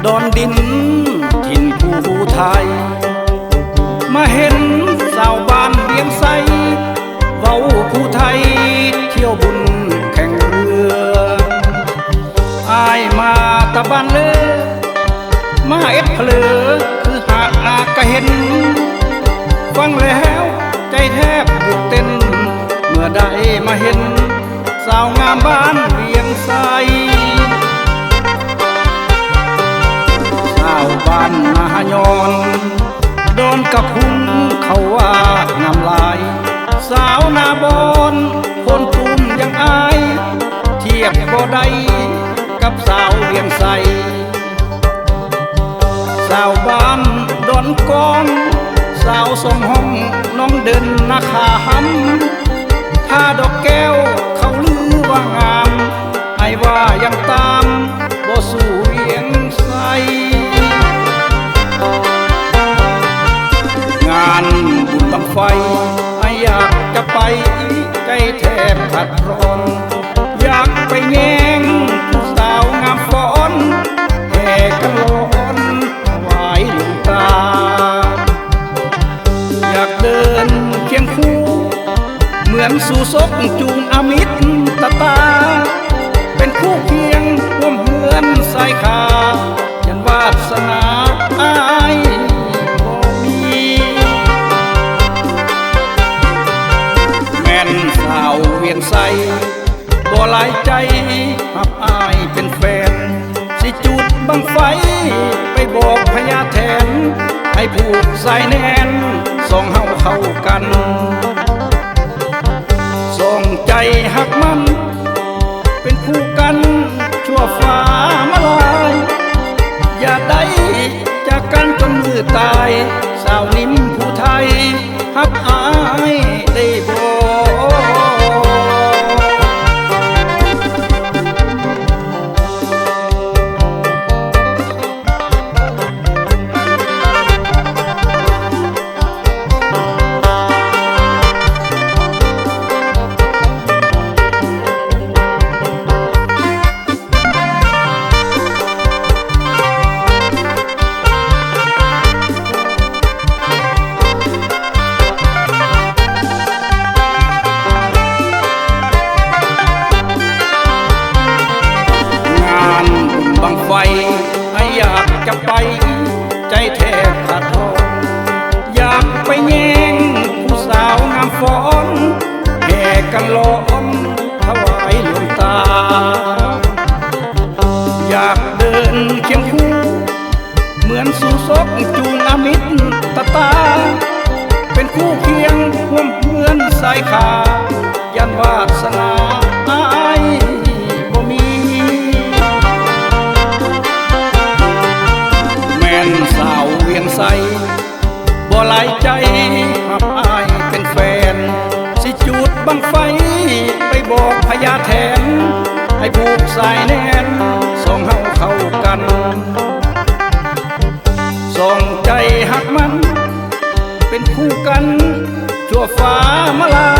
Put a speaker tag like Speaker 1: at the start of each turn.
Speaker 1: ดอนดินถิ่นผู้ไทยมาเห็นสาวบ้านเวียงไซเว้าผู้ไทยเที่ยวบุญแข่งเรืออายมาตะบ้านเลยมาเอ็ดเพลอคือหากก็เห็นฟังแล้วใจแทบหยุดเต้นเมื่อได้มาเห็นสาวงามบ้านเวียงไซสาวบ้านนายอนโดนกับหุ่นเขาว่างามลายสาวนาบอนคนตุ้มยังอายเทียบบ่ได้กับสาวเวียงไซสาวบ้านดอนกองสาวสมห้องน้องเดินนาคาหำถ้าดอกแก้วเขาลือว่างามไอ้ว่ายังตามบ่สู่เวียงไซงานบุญบั้งไฟไอ้อยากจะไปใจแทบขัดร้อนอยากไปแย่งผู้สาวงามฟ้อนแห่กันร้อนไหวหลวงตาอยากเดินเคียงคู่เหมือนสู่ศพจูงอมิตรตาเป็นคู่เคียงร่วมเฮือนสายขายันวาสนาอายบ่มีแม่นสาวเวียงไซบ่หลายใจหับอายเป็นแฟนสิจุดบังไฟไปบอกพญาแทนให้ผูกสายแน่นสองเฮาเข้ากันส่งใจหักมันเป็นคู่กันชั่วฟ้ามาลายอย่าได้จากกันจนมือตายสาวนิ่มผู้ไทยหักอายได้บ่บังไฟให้อยากจะไปใจแทบขาดทอนอยากไปแย่งผู้สาวงามฟ้อนแห่กันร้อนถวายหลวงตาอยากเดินเคียงคู่เหมือนสู่ศพจูงอมิตรตาเป็นคู่เคียงร่วมเพื่อนสายขายันวาสนาอายบ่มีสาวเวียงไซบ่หลายใจหับอายเป็นแฟนสิจุดบังไฟไปบอกพญาแทนให้ผูกสายแน่นสองเฮาเข้ากันสองใจหักมันเป็นคู่กันชั่วฟ้ามาลา